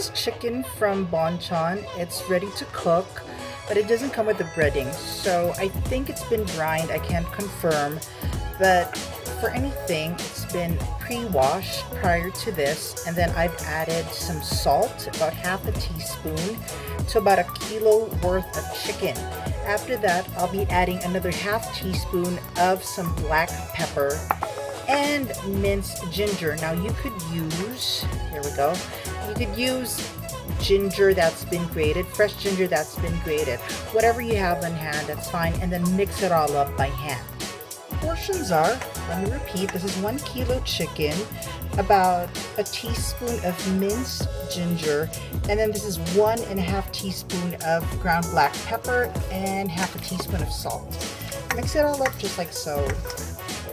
this chicken from Bonchon. It's ready to cook, but it doesn't come with the breading. So I think it's been brined. I can't confirm, but for anything, it's been pre-washed prior to this, and then I've added some salt, about half a teaspoon, to about a kilo worth of chicken. After that, I'll be adding another half teaspoon of some black pepper and minced ginger. Now you could use, here we go, you could use ginger that's been grated, fresh ginger that's been grated, whatever you have on hand, that's fine, and then mix it all up by hand. Portions are, let me repeat, this is 1 kilo chicken, about a teaspoon of minced ginger, and then this is 1.5 teaspoon of ground black pepper and half a teaspoon of salt. Mix it all up just like so,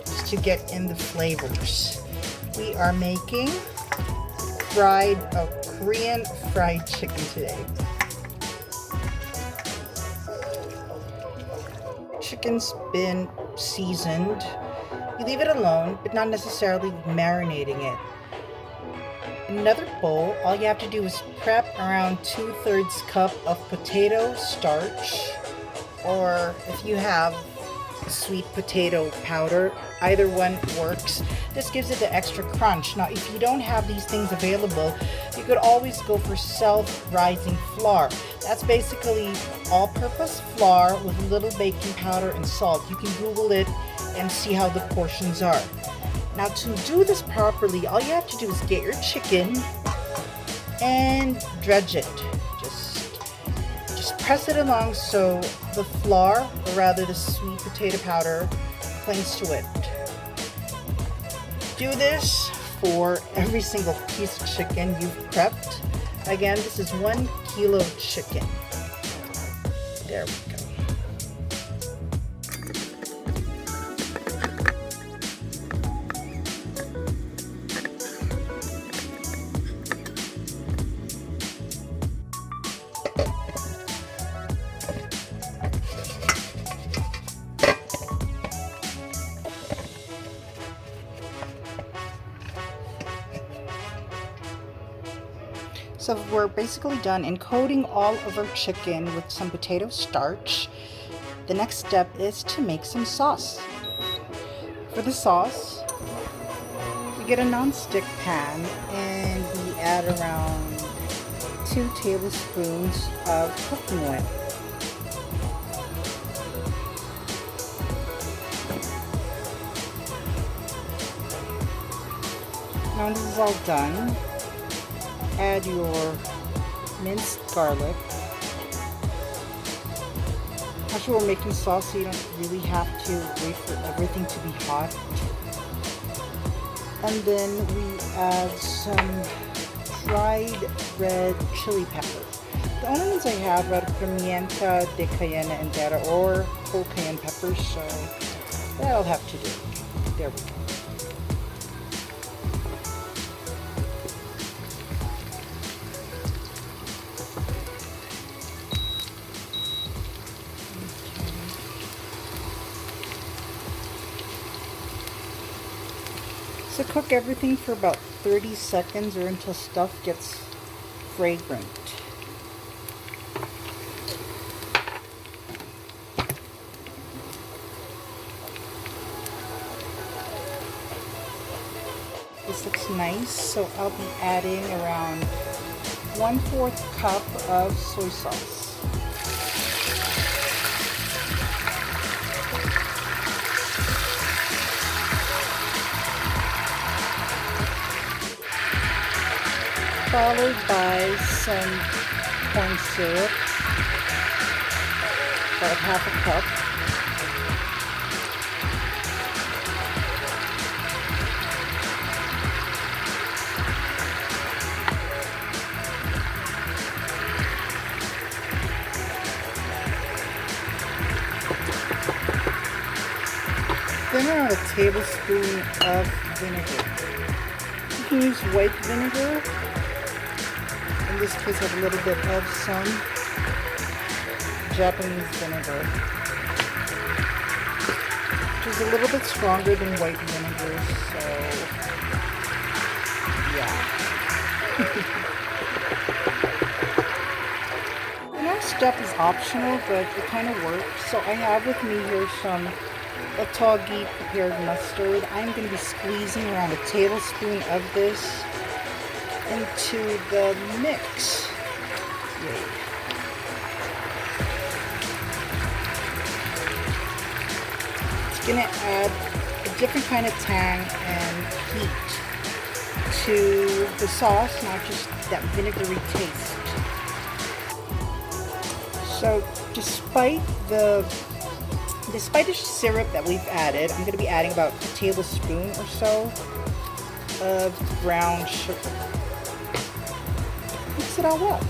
just to get in the flavors. We are making Korean fried chicken today. Chicken's been seasoned. You leave it alone, but not necessarily marinating it. In another bowl, all you have to do is prep around 2/3 cup of potato starch, or if you have sweet potato powder, either one works. This gives it the extra crunch. Now, if you don't have these things available, you could always go for self-rising flour. That's basically all-purpose flour with a little baking powder and salt. You can Google it and see how the portions are. Now, to do this properly, all you have to do is get your chicken and dredge it. Just press it along so the flour, or rather the sweet potato powder, clings to it. Do this for every single piece of chicken you've prepped. Again, this is 1 kilo chicken. There we go. So we're basically done encoding all of our chicken with some potato starch. The next step is to make some sauce. For the sauce, we get a non-stick pan and we add around 2 tablespoons of cooking oil. Now when this is all done, add your minced garlic. Actually, we're making sauce, so you don't really have to wait for everything to be hot. And then we add some dried red chili pepper. The only ones I have are pimienta de cayenne entera or whole cayenne peppers, so that'll have to do. There we go. So cook everything for about 30 seconds or until stuff gets fragrant. This looks nice, so I'll be adding around 1/4 cup of soy sauce. Followed by some corn syrup, about half a cup. Then around a tablespoon of vinegar. You can use white vinegar. In this case, I have a little bit of some Japanese vinegar, which is a little bit stronger than white vinegar, so yeah. step is optional, but it kind of works. So I have with me here some Otogi prepared mustard. I'm going to be squeezing around a tablespoon of this into the mix. Yay. It's going to add a different kind of tang and heat to the sauce, not just that vinegary taste. So despite the syrup that we've added, I'm going to be adding about a tablespoon or so of brown sugar. Mix it all up.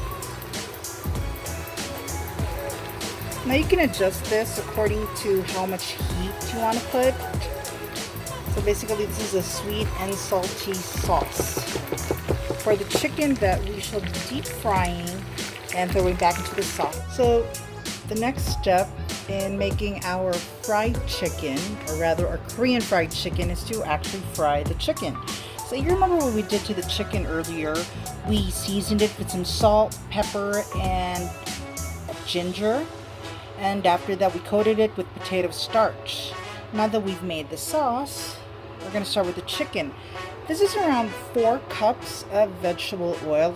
Now you can adjust this according to how much heat you want to put. So basically this is a sweet and salty sauce for the chicken that we shall be deep frying and throwing back into the sauce. So the next step in making our fried chicken, or rather our Korean fried chicken, is to actually fry the chicken. So you remember what we did to the chicken earlier? We seasoned it with some salt, pepper, and ginger. And after that we coated it with potato starch. Now that we've made the sauce, we're going to start with the chicken. This is around 4 cups of vegetable oil.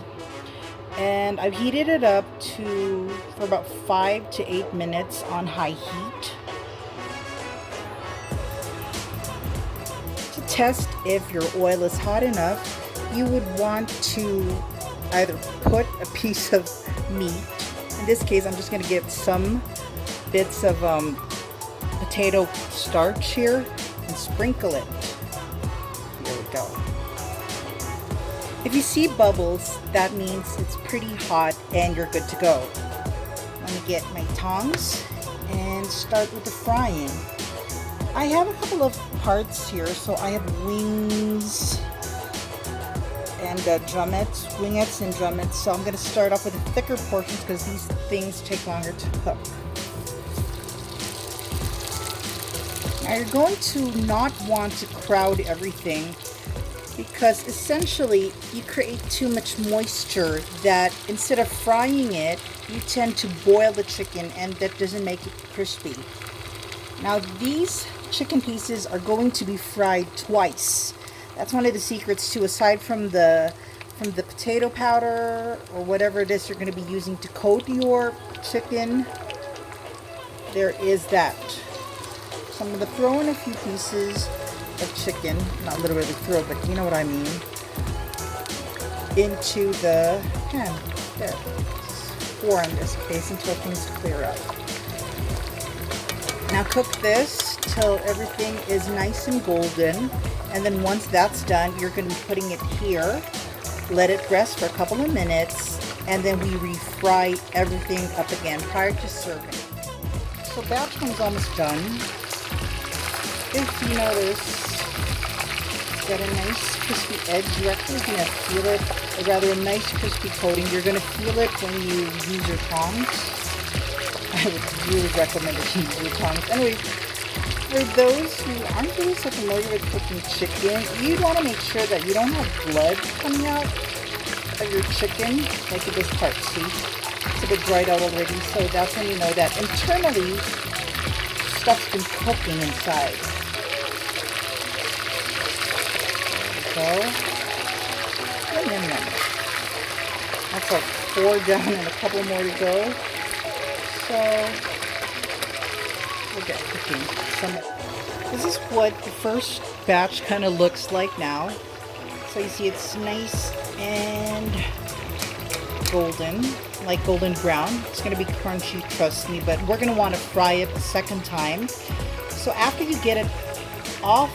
And I've heated it up for about 5 to 8 minutes on high heat. To test if your oil is hot enough, you would want to either put a piece of meat. In this case, I'm just going to get some bits of potato starch here and sprinkle it. Here we go. If you see bubbles, that means it's pretty hot and you're good to go. Let me get my tongs and start with the frying. I have a couple of parts here, so I have wings and wingettes and drumettes. So I'm going to start off with the thicker portions because these things take longer to cook. Now you're going to not want to crowd everything, because essentially you create too much moisture that instead of frying it, you tend to boil the chicken, and that doesn't make it crispy. Now these chicken pieces are going to be fried twice. That's one of the secrets too, aside from the potato powder or whatever it is you're going to be using to coat your chicken. There is that. So I'm going to throw in a few pieces of chicken, not literally throw, but you know what I mean, into the pan. There. 4 in this case until things clear up. Now cook this till everything is nice and golden, and then once that's done, you're going to be putting it here. Let it rest for a couple of minutes, and then we refry everything up again prior to serving. So batch 1 is almost done. If you notice, got a nice crispy edge. You're actually going to feel it, or rather a nice crispy coating. You're going to feel it when you use your tongs. I would really recommend that you use your tongs. Anyway, for those who aren't really so familiar with cooking chicken, you want to make sure that you don't have blood coming out of your chicken, like in this part. See, it's a bit dried out already, so that's when you know that internally stuff's been cooking inside. There we go. And then that's like 4 down and a couple more to go. So we'll get cooking. This is what the first batch kind of looks like now. So you see it's nice and golden, like golden brown. It's going to be crunchy, trust me, but we're going to want to fry it the second time. So after you get it off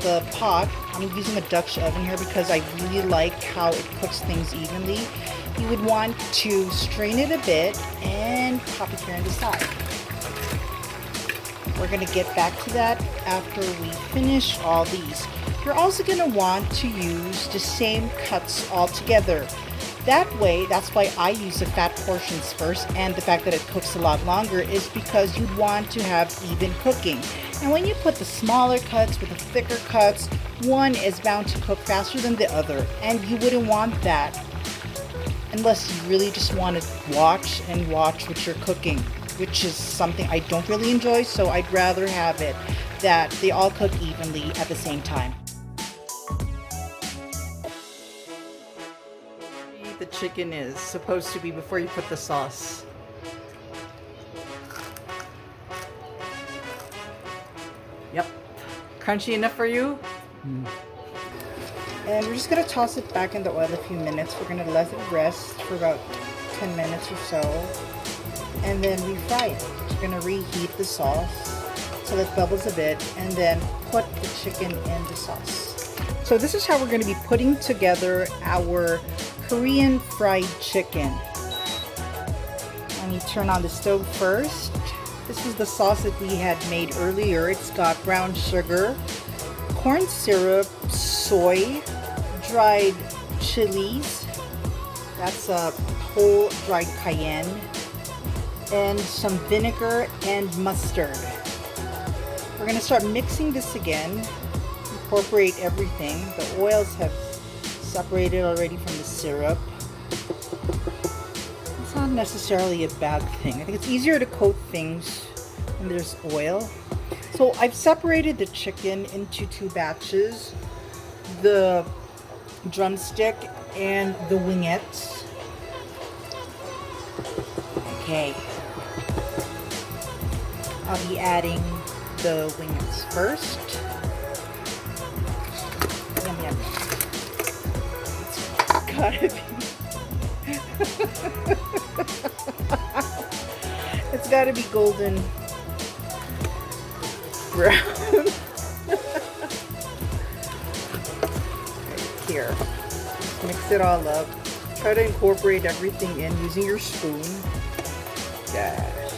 the pot, I'm using a Dutch oven here because I really like how it cooks things evenly. You would want to strain it a bit and pop it here on the side. We're going to get back to that after we finish all these. You're also going to want to use the same cuts all together. That way, that's why I use the fat portions first, and the fact that it cooks a lot longer is because you want to have even cooking. And when you put the smaller cuts with the thicker cuts, one is bound to cook faster than the other, and you wouldn't want that. unless you really just want to watch what you're cooking, which is something I don't really enjoy, so I'd rather have it that they all cook evenly at the same time. The chicken is supposed to be before you put the sauce. Yep. Crunchy enough for you? Mm. And we're just going to toss it back in the oil a few minutes. We're going to let it rest for about 10 minutes or so. And then refry it. We're going to reheat the sauce till it bubbles a bit, and then put the chicken in the sauce. So this is how we're going to be putting together our Korean fried chicken. Let me turn on the stove first. This is the sauce that we had made earlier. It's got brown sugar, corn syrup, soy, dried chilies, that's a whole dried cayenne, and some vinegar and mustard. We're going to start mixing this again, incorporate everything. The oils have separated already from the syrup. It's not necessarily a bad thing. I think it's easier to coat things when there's oil. So I've separated the chicken into 2 batches, the drumstick and the wingettes. Okay, I'll be adding the wingettes first. Yum yum. It's gotta be. It's gotta be golden brown. Right here. Mix it all up. Try to incorporate everything in using your spoon. Gosh.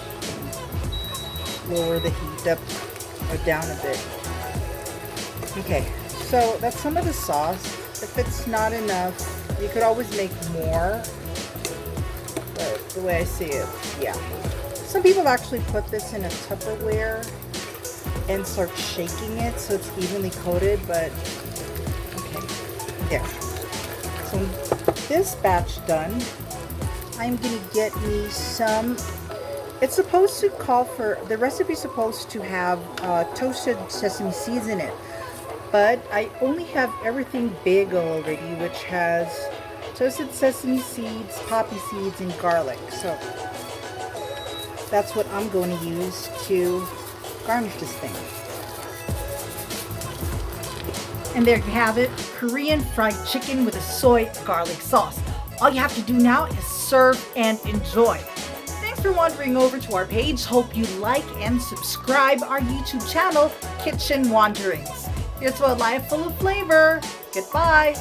Lower the heat up or down a bit. Okay, so that's some of the sauce. If it's not enough, you could always make more. But the way I see it, yeah. Some people actually put this in a Tupperware and start shaking it so it's evenly coated, but okay, there. So this batch done, I'm gonna get me some. It's supposed to call for, the recipe's supposed to have toasted sesame seeds in it, but I only have everything bagel already, which has toasted sesame seeds, poppy seeds, and garlic. So that's what I'm going to use to garnish this thing. And there you have it, Korean fried chicken with a soy garlic sauce. All you have to do now is serve and enjoy. Thanks for wandering over to our page. Hope you like and subscribe our YouTube channel, Kitchen Wanderings. Here's to a life full of flavor. Goodbye.